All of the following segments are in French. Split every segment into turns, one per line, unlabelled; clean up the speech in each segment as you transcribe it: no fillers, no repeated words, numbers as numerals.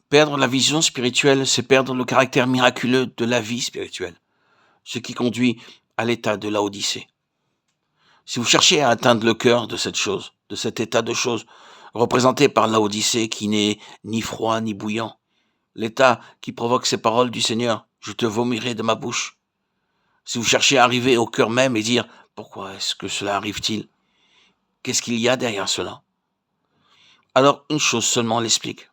Perdre la vision spirituelle, c'est perdre le caractère miraculeux de la vie spirituelle, ce qui conduit à l'état de Laodicée. Si vous cherchez à atteindre le cœur de cette chose, de cet état de choses, représenté par Laodicée qui n'est ni froid ni bouillant, l'état qui provoque ces paroles du Seigneur, je te vomirai de ma bouche. Si vous cherchez à arriver au cœur même et dire, pourquoi est-ce que cela arrive-t-il? Qu'est-ce qu'il y a derrière cela? Alors une chose seulement l'explique.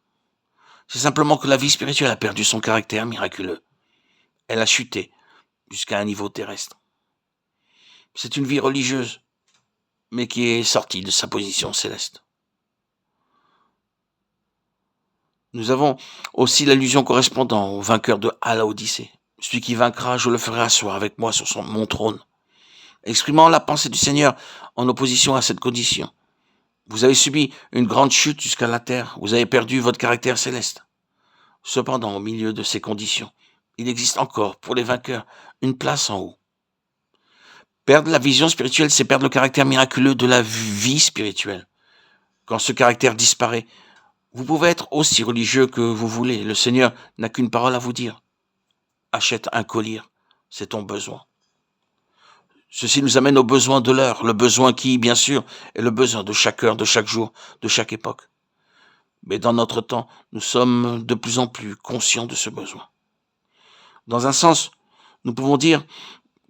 C'est simplement que la vie spirituelle a perdu son caractère miraculeux. Elle a chuté jusqu'à un niveau terrestre. C'est une vie religieuse, mais qui est sortie de sa position céleste. Nous avons aussi l'allusion correspondant au vainqueur de Laodicée. Celui qui vaincra, je le ferai asseoir avec moi sur mon trône, exprimant la pensée du Seigneur en opposition à cette condition. Vous avez subi une grande chute jusqu'à la terre, vous avez perdu votre caractère céleste. Cependant, au milieu de ces conditions, il existe encore, pour les vainqueurs, une place en haut. Perdre la vision spirituelle, c'est perdre le caractère miraculeux de la vie spirituelle. Quand ce caractère disparaît, vous pouvez être aussi religieux que vous voulez. Le Seigneur n'a qu'une parole à vous dire. Achète un collier, c'est ton besoin. Ceci nous amène au besoin de l'heure, le besoin qui, bien sûr, est le besoin de chaque heure, de chaque jour, de chaque époque. Mais dans notre temps, nous sommes de plus en plus conscients de ce besoin. Dans un sens, nous pouvons dire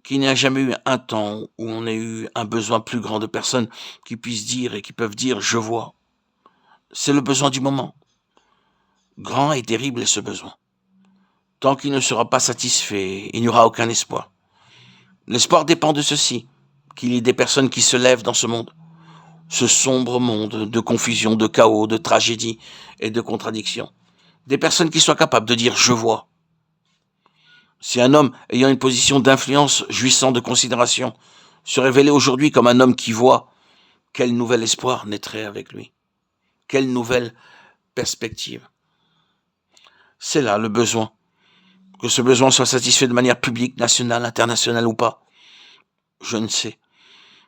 qu'il n'y a jamais eu un temps où on a eu un besoin plus grand de personnes qui puissent dire et qui peuvent dire « je vois ». C'est le besoin du moment. Grand et terrible est ce besoin. Tant qu'il ne sera pas satisfait, il n'y aura aucun espoir. L'espoir dépend de ceci, qu'il y ait des personnes qui se lèvent dans ce monde, ce sombre monde de confusion, de chaos, de tragédie et de contradictions. Des personnes qui soient capables de dire « je vois ». Si un homme ayant une position d'influence, jouissant de considération, se révélait aujourd'hui comme un homme qui voit, quel nouvel espoir naîtrait avec lui? Quelle nouvelle perspective? C'est là le besoin. Que ce besoin soit satisfait de manière publique, nationale, internationale ou pas, je ne sais.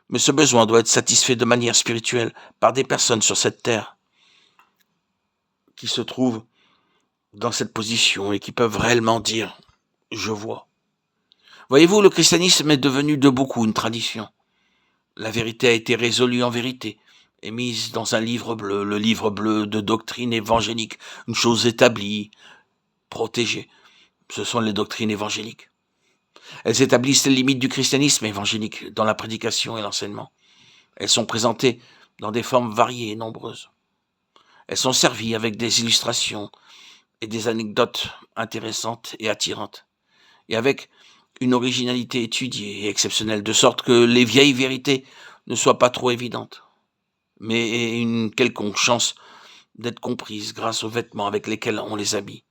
Mais ce besoin doit être satisfait de manière spirituelle par des personnes sur cette terre qui se trouvent dans cette position et qui peuvent réellement dire « je vois ». Voyez-vous, le christianisme est devenu de beaucoup une tradition. La vérité a été résolue en vérité et mise dans un livre bleu, le livre bleu de doctrine évangélique, une chose établie, protégée. Ce sont les doctrines évangéliques. Elles établissent les limites du christianisme évangélique dans la prédication et l'enseignement. Elles sont présentées dans des formes variées et nombreuses. Elles sont servies avec des illustrations et des anecdotes intéressantes et attirantes, et avec une originalité étudiée et exceptionnelle, de sorte que les vieilles vérités ne soient pas trop évidentes, mais aient une quelconque chance d'être comprises grâce aux vêtements avec lesquels on les habille.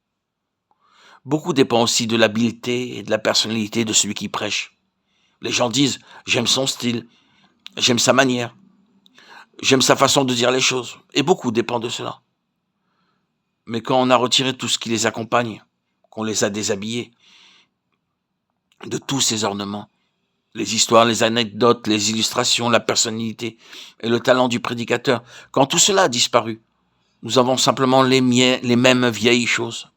Beaucoup dépend aussi de l'habileté et de la personnalité de celui qui prêche. Les gens disent « j'aime son style, j'aime sa manière, j'aime sa façon de dire les choses », et beaucoup dépend de cela. Mais quand on a retiré tout ce qui les accompagne, qu'on les a déshabillés de tous ces ornements, les histoires, les anecdotes, les illustrations, la personnalité et le talent du prédicateur, quand tout cela a disparu, nous avons simplement les mêmes vieilles choses.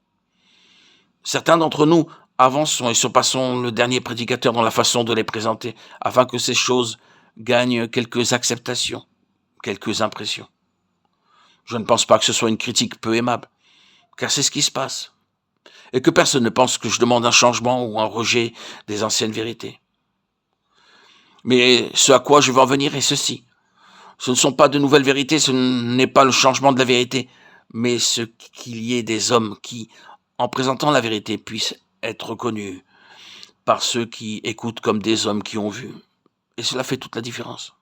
Certains d'entre nous avançons et surpassons le dernier prédicateur dans la façon de les présenter, afin que ces choses gagnent quelques acceptations, quelques impressions. Je ne pense pas que ce soit une critique peu aimable, car c'est ce qui se passe, et que personne ne pense que je demande un changement ou un rejet des anciennes vérités. Mais ce à quoi je veux en venir est ceci. Ce ne sont pas de nouvelles vérités, ce n'est pas le changement de la vérité, mais ce qu'il y ait des hommes qui, en présentant la vérité, puissent être reconnus par ceux qui écoutent comme des hommes qui ont vu. Et cela fait toute la différence.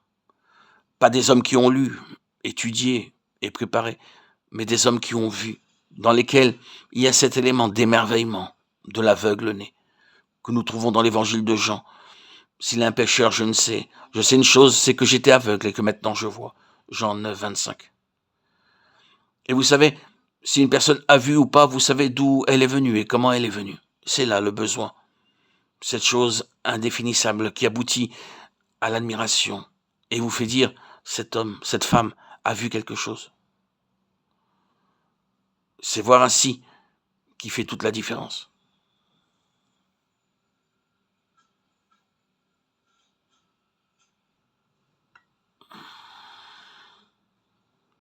Pas des hommes qui ont lu, étudié et préparé, mais des hommes qui ont vu, dans lesquels il y a cet élément d'émerveillement de l'aveugle-né que nous trouvons dans l'évangile de Jean. S'il est un pécheur, je ne sais. Je sais une chose, c'est que j'étais aveugle et que maintenant je vois. Jean 9, 25. Et vous savez, si une personne a vu ou pas, vous savez d'où elle est venue et comment elle est venue. C'est là le besoin. Cette chose indéfinissable qui aboutit à l'admiration et vous fait dire, cet homme, cette femme a vu quelque chose. C'est voir ainsi qui fait toute la différence.